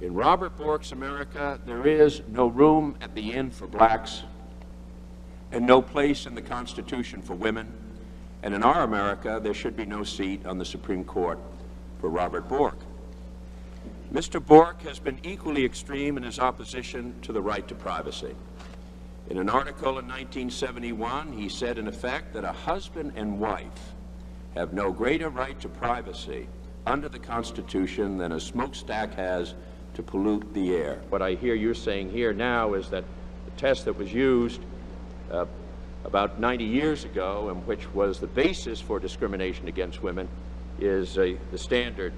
In Robert Bork's America, there is no room at the inn for blacks and no place in the Constitution for women. And in our America, there should be no seat on the Supreme Court for Robert Bork. Mr. Bork has been equally extreme in his opposition to the right to privacy. In an article in 1971, he said, in effect, that a husband and wife have no greater right to privacy under the Constitution than a smokestack has to pollute the air. What I hear you're saying here now is that the test that was used about 90 years ago, and which was the basis for discrimination against women, is the standard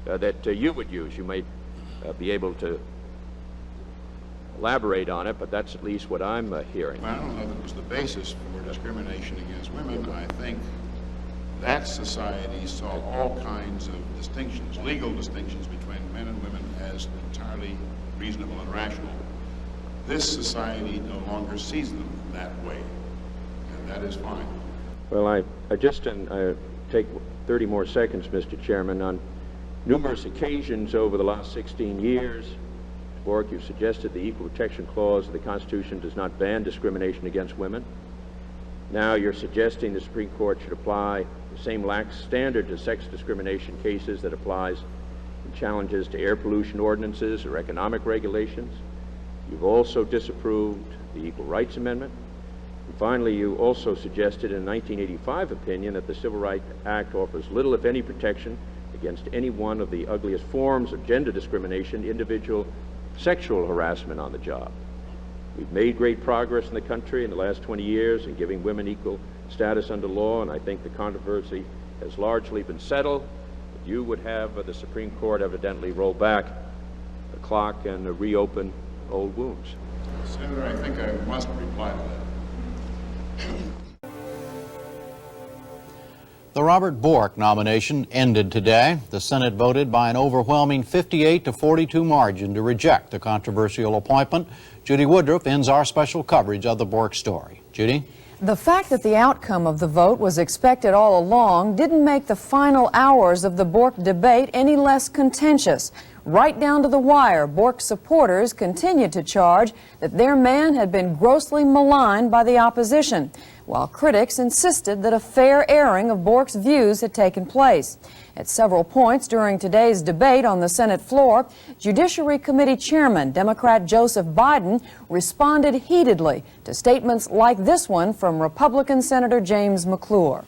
that you would use. You may be able to elaborate on it, but that's at least what I'm hearing. Well, I don't know that it was the basis for discrimination against women. I think that society saw all kinds of distinctions, legal distinctions between men and women as entirely reasonable and rational. This society no longer sees them that way, and that is fine. Well, I just take 30 more seconds, Mr. Chairman. On numerous occasions over the last 16 years, Bork, you've suggested the Equal Protection Clause of the Constitution does not ban discrimination against women. Now you're suggesting the Supreme Court should apply the same lax standard to sex discrimination cases that applies in challenges to air pollution ordinances or economic regulations. You've also disapproved the Equal Rights Amendment. And finally, you also suggested in a 1985 opinion that the Civil Rights Act offers little, if any, protection against any one of the ugliest forms of gender discrimination, individual sexual harassment on the job. We've made great progress in the country in the last 20 years in giving women equal status under law, and I think the controversy has largely been settled. But you would have the Supreme Court evidently roll back the clock and reopen old wounds. Senator, I think I must reply to that. The Robert Bork nomination ended today. The Senate voted by an overwhelming 58-42 margin to reject the controversial appointment. Judy Woodruff ends our special coverage of the Bork story. Judy? The fact that the outcome of the vote was expected all along didn't make the final hours of the Bork debate any less contentious. Right down to the wire, Bork supporters continued to charge that their man had been grossly maligned by the opposition, while critics insisted that a fair airing of Bork's views had taken place. At several points during today's debate on the Senate floor, Judiciary Committee Chairman, Democrat Joseph Biden, responded heatedly to statements like this one from Republican Senator James McClure.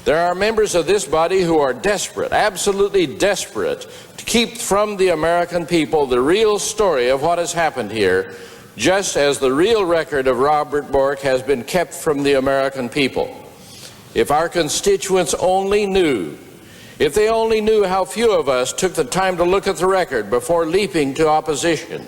There are members of this body who are desperate, absolutely desperate, to keep from the American people the real story of what has happened here, just as the real record of Robert Bork has been kept from the American people. If our constituents only knew, if they only knew how few of us took the time to look at the record before leaping to opposition,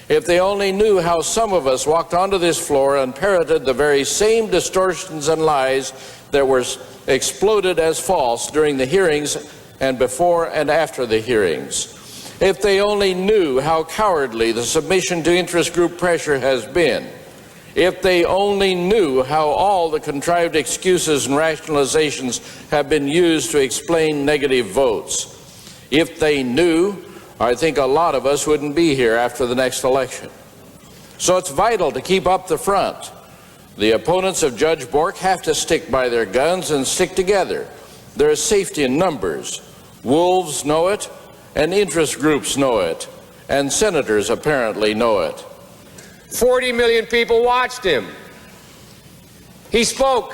if they only knew how some of us walked onto this floor and parroted the very same distortions and lies that were exploded as false during the hearings and before and after the hearings. If they only knew how cowardly the submission to interest group pressure has been. If they only knew how all the contrived excuses and rationalizations have been used to explain negative votes. If they knew, I think a lot of us wouldn't be here after the next election. So it's vital to keep up the front. The opponents of Judge Bork have to stick by their guns and stick together. There is safety in numbers. Wolves know it, and interest groups know it, and senators apparently know it. 40 million people watched him. He spoke.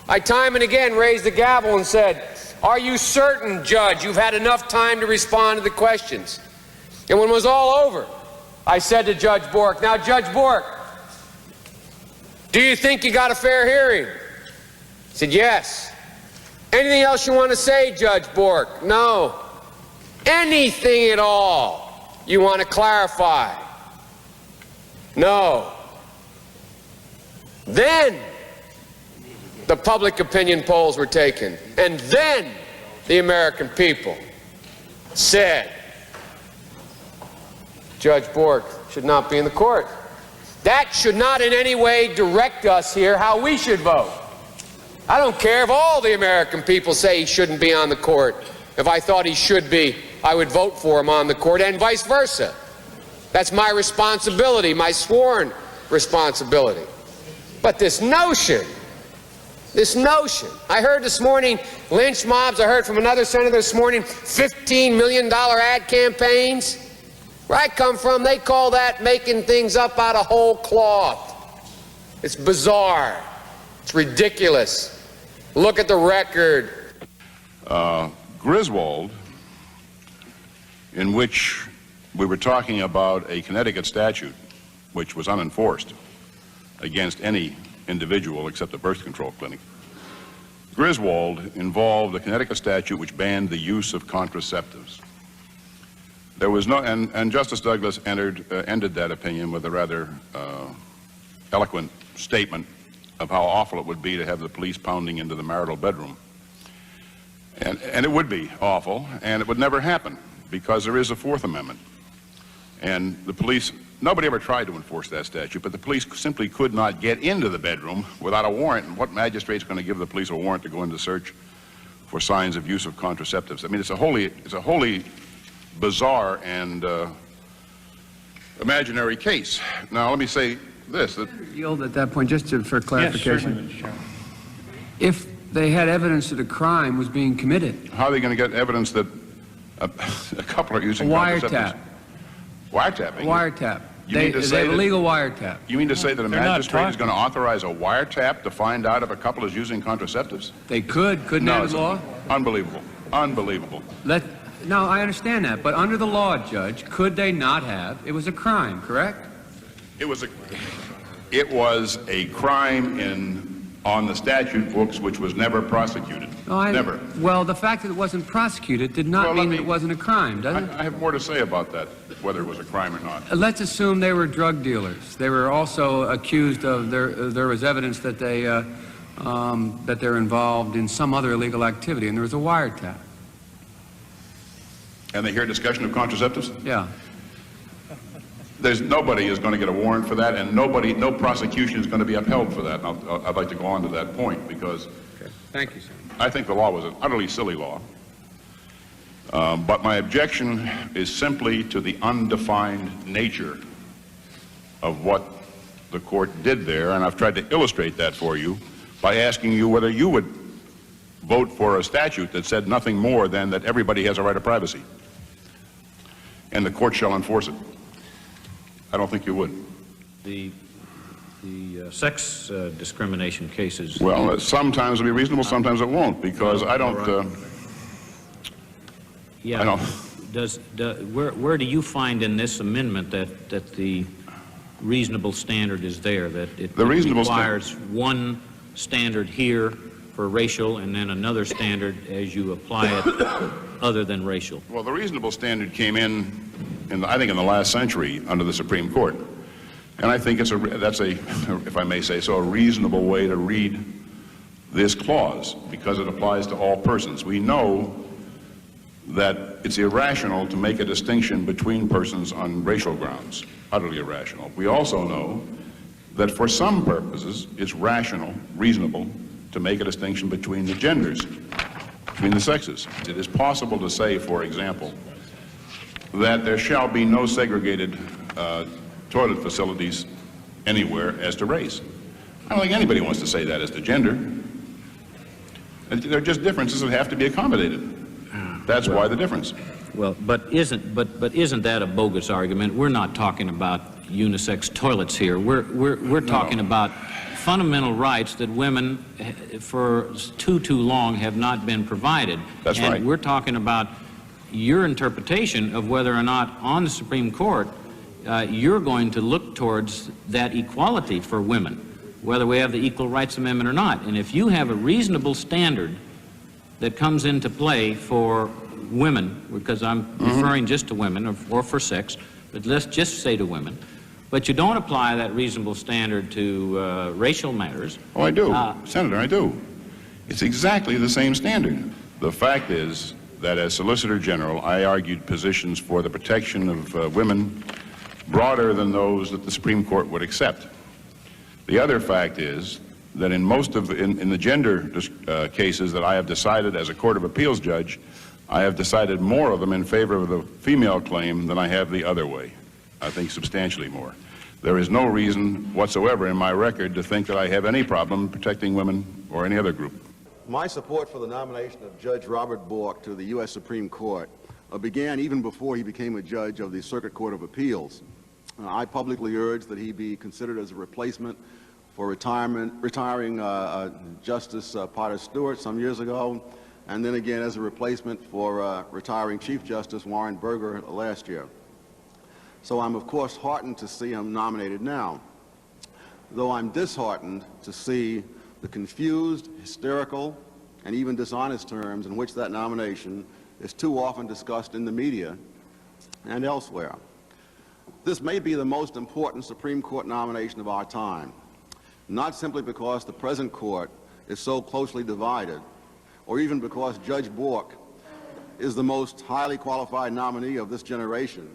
I time and again raised the gavel and said, "Are you certain, Judge, you've had enough time to respond to the questions?" And when it was all over, I said to Judge Bork, "Now, Judge Bork, do you think you got a fair hearing?" He said, "Yes." "Anything else you want to say, Judge Bork?" "No." "Anything at all you want to clarify?" "No." Then the public opinion polls were taken, and then the American people said Judge Bork should not be in the court. That should not in any way direct us here how we should vote. I don't care if all the American people say he shouldn't be on the court. If I thought he should be, I would vote for him on the court, and vice versa. That's my responsibility, my sworn responsibility. But this notion, I heard this morning, lynch mobs, I heard from another senator this morning, $15 million ad campaigns. Where I come from, they call that making things up out of whole cloth. It's bizarre. It's ridiculous. Look at the record. Griswold, in which we were talking about a Connecticut statute which was unenforced against any individual except the birth control clinic. Griswold involved a Connecticut statute which banned the use of contraceptives. There was no, and Justice Douglas ended that opinion with a rather eloquent statement of how awful it would be to have the police pounding into the marital bedroom. And it would be awful, and it would never happen, because there is a Fourth Amendment. And the police, nobody ever tried to enforce that statute, but the police simply could not get into the bedroom without a warrant. And what magistrate's going to give the police a warrant to go into search for signs of use of contraceptives? I mean, it's a wholly bizarre and imaginary case. Now, let me say this. Yield at that point, just for clarification. Yes, certainly, Mr. Chairman. If they had evidence that a crime was being committed. How are they going to get evidence that a couple are using contraceptives? Wiretapping? Wiretap. You mean to say they have that- a legal wiretap. You mean to say that a They're not magistrate is talking. going to authorize a wiretap to find out if a couple is using contraceptives? They couldn't they, No, under it's the law? unbelievable. Unbelievable. No, I understand that, but under the law, Judge, could they not have? It was a crime, correct? It was a crime on the statute books which was never prosecuted. Never. Well, the fact that it wasn't prosecuted did not Well, let mean me- that it wasn't a crime, does it? I have more to say about that, whether it was a crime or not. Let's assume they were drug dealers. They were also accused of there was evidence that that they're involved in some other illegal activity, and there was a wiretap. And they hear discussion of contraceptives? Yeah. Nobody is going to get a warrant for that, and no prosecution is going to be upheld for that. And I'd like to go on to that point, because Okay. Thank you, sir. I think the law was an utterly silly law. But my objection is simply to the undefined nature of what the court did there, and I've tried to illustrate that for you by asking you whether you would vote for a statute that said nothing more than that everybody has a right of privacy, and the court shall enforce it. I don't think you would. The sex discrimination cases. Well, sometimes it'll be reasonable, sometimes it won't, because I don't. Yeah. I don't. Where do you find in this amendment that the reasonable standard is there? That it The reasonable requires one standard here for racial and then another standard as you apply it other than racial? Well, the reasonable standard came I think in the last century under the Supreme Court. And I think that's a, if I may say so, a reasonable way to read this clause, because it applies to all persons. We know that it's irrational to make a distinction between persons on racial grounds, utterly irrational. We also know that for some purposes, it's reasonable to make a distinction between the genders, between the sexes. It is possible to say, for example, that there shall be no segregated toilet facilities anywhere as to race. I don't think anybody wants to say that as to gender. There are just differences that have to be accommodated. That's why the difference. Well, but isn't that a bogus argument? We're not talking about unisex toilets here. We're talking about fundamental rights that women for too long have not been provided. That's right. And we're talking about your interpretation of whether or not on the Supreme Court you're going to look towards that equality for women, whether we have the Equal Rights Amendment or not. And if you have a reasonable standard that comes into play for women, because I'm referring just to women or for sex, but let's just say to women, but you don't apply that reasonable standard to racial matters. Oh, I do. Senator, I do. It's exactly the same standard. The fact is that as Solicitor General, I argued positions for the protection of women broader than those that the Supreme Court would accept. The other fact is that in most of in the gender cases that I have decided as a Court of Appeals judge, I have decided more of them in favor of the female claim than I have the other way. I think substantially more. There is no reason whatsoever in my record to think that I have any problem protecting women or any other group. My support for the nomination of Judge Robert Bork to the U.S. Supreme Court began even before he became a judge of the Circuit Court of Appeals. I publicly urged that he be considered as a replacement for retiring Justice Potter Stewart some years ago, and then again as a replacement for retiring Chief Justice Warren Burger last year. So I'm of course heartened to see him nominated now, though I'm disheartened to see the confused, hysterical, and even dishonest terms in which that nomination is too often discussed in the media and elsewhere. This may be the most important Supreme Court nomination of our time, not simply because the present court is so closely divided, or even because Judge Bork is the most highly qualified nominee of this generation,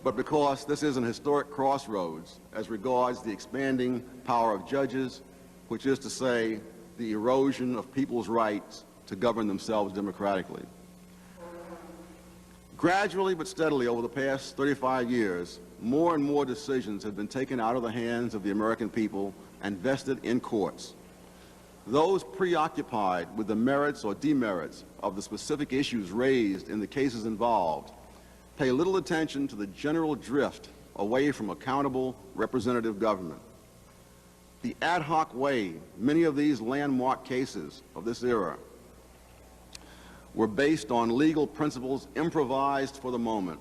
but because this is an historic crossroads as regards the expanding power of judges, which is to say, the erosion of people's rights to govern themselves democratically. Gradually but steadily over the past 35 years, more and more decisions have been taken out of the hands of the American people and vested in courts. Those preoccupied with the merits or demerits of the specific issues raised in the cases involved pay little attention to the general drift away from accountable representative government. The ad hoc way many of these landmark cases of this era were based on legal principles improvised for the moment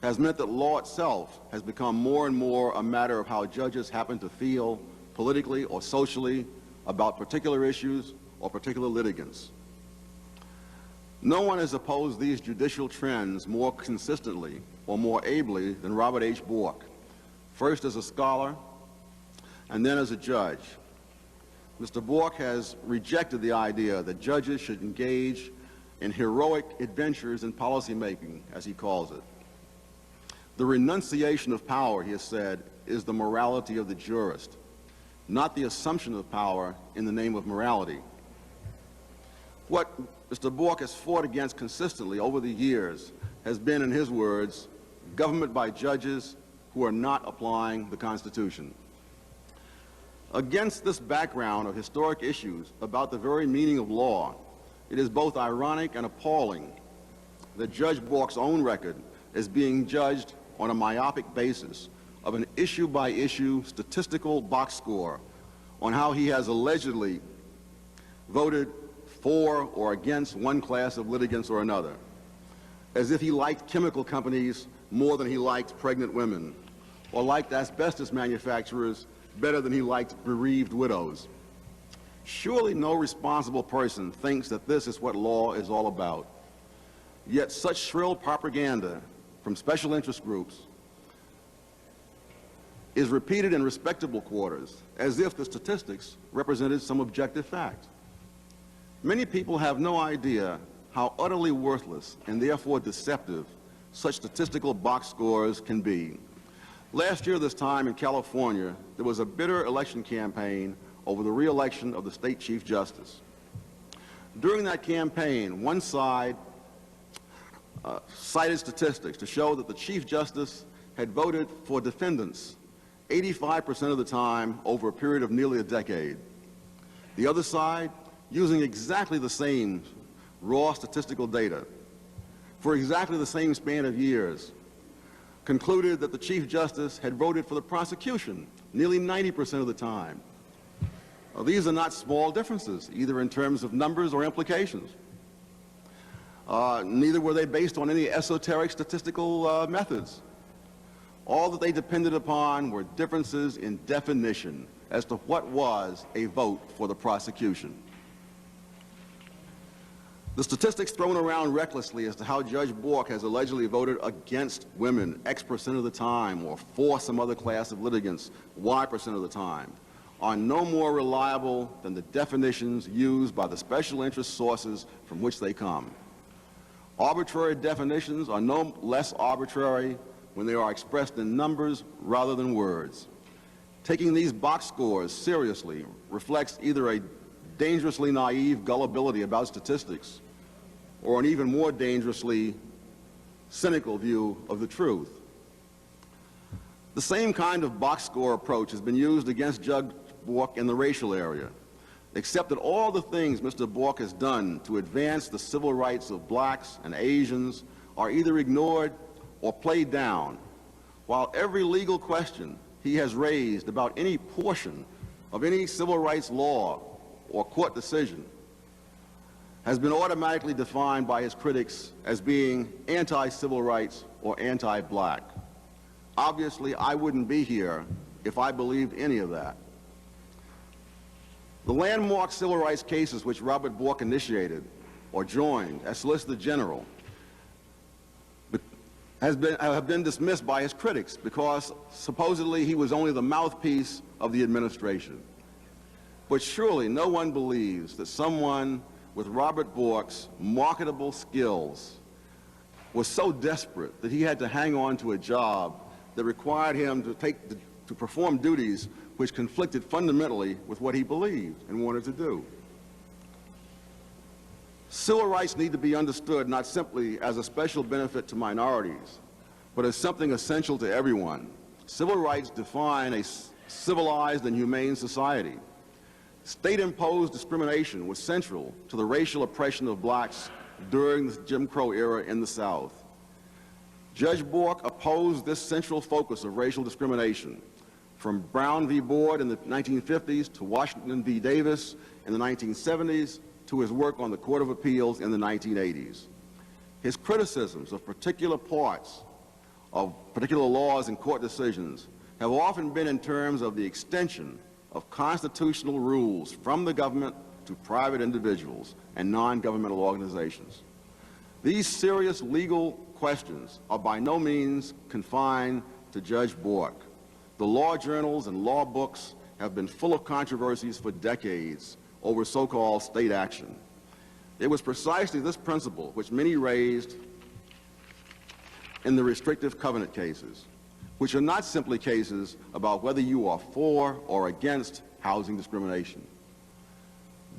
has meant that law itself has become more and more a matter of how judges happen to feel politically or socially about particular issues or particular litigants. No one has opposed these judicial trends more consistently or more ably than Robert H. Bork, first as a scholar and then as a judge. Mr. Bork has rejected the idea that judges should engage in heroic adventures in policymaking, as he calls it. The renunciation of power, he has said, is the morality of the jurist, not the assumption of power in the name of morality. What Mr. Bork has fought against consistently over the years has been, in his words, government by judges who are not applying the Constitution. Against this background of historic issues about the very meaning of law, it is both ironic and appalling that Judge Bork's own record is being judged on a myopic basis of an issue-by-issue statistical box score on how he has allegedly voted for or against one class of litigants or another, as if he liked chemical companies more than he liked pregnant women, or liked asbestos manufacturers better than he liked bereaved widows. Surely no responsible person thinks that this is what law is all about. Yet such shrill propaganda from special interest groups is repeated in respectable quarters as if the statistics represented some objective fact. Many people have no idea how utterly worthless and therefore deceptive such statistical box scores can be. Last year this time in California, there was a bitter election campaign over the re-election of the state Chief Justice. During that campaign, one side cited statistics to show that the Chief Justice had voted for defendants 85% of the time over a period of nearly a decade. The other side, using exactly the same raw statistical data for exactly the same span of years, concluded that the Chief Justice had voted for the prosecution nearly 90% of the time. Well, these are not small differences, either in terms of numbers or implications. Neither were they based on any esoteric statistical methods. All that they depended upon were differences in definition as to what was a vote for the prosecution. The statistics thrown around recklessly as to how Judge Bork has allegedly voted against women X% of the time or for some other class of litigants Y% of the time are no more reliable than the definitions used by the special interest sources from which they come. Arbitrary definitions are no less arbitrary when they are expressed in numbers rather than words. Taking these box scores seriously reflects either a dangerously naive gullibility about statistics or an even more dangerously cynical view of the truth. The same kind of box score approach has been used against Judge Bork in the racial area, except that all the things Mr. Bork has done to advance the civil rights of blacks and Asians are either ignored or played down, while every legal question he has raised about any portion of any civil rights law or court decision has been automatically defined by his critics as being anti-civil rights or anti-black. Obviously, I wouldn't be here if I believed any of that. The landmark civil rights cases which Robert Bork initiated or joined as Solicitor General have been dismissed by his critics because supposedly he was only the mouthpiece of the administration. But surely no one believes that someone with Robert Bork's marketable skills was so desperate that he had to hang on to a job that required him to perform duties which conflicted fundamentally with what he believed and wanted to do. Civil rights need to be understood not simply as a special benefit to minorities, but as something essential to everyone. Civil rights define a civilized and humane society. State-imposed discrimination was central to the racial oppression of blacks during the Jim Crow era in the South. Judge Bork opposed this central focus of racial discrimination, from Brown v. Board in the 1950s to Washington v. Davis in the 1970s to his work on the Court of Appeals in the 1980s. His criticisms of particular parts of particular laws and court decisions have often been in terms of the extension of constitutional rules from the government to private individuals and non-governmental organizations. These serious legal questions are by no means confined to Judge Bork. The law journals and law books have been full of controversies for decades over so-called state action. It was precisely this principle which many raised in the restrictive covenant cases, which are not simply cases about whether you are for or against housing discrimination.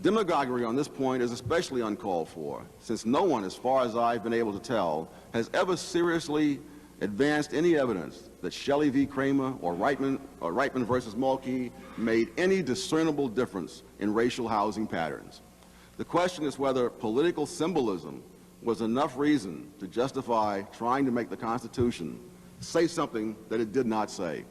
Demagoguery on this point is especially uncalled for, since no one, as far as I've been able to tell, has ever seriously advanced any evidence that Shelley v. Kramer or Reitman versus Mulkey made any discernible difference in racial housing patterns. The question is whether political symbolism was enough reason to justify trying to make the Constitution say something that it did not say.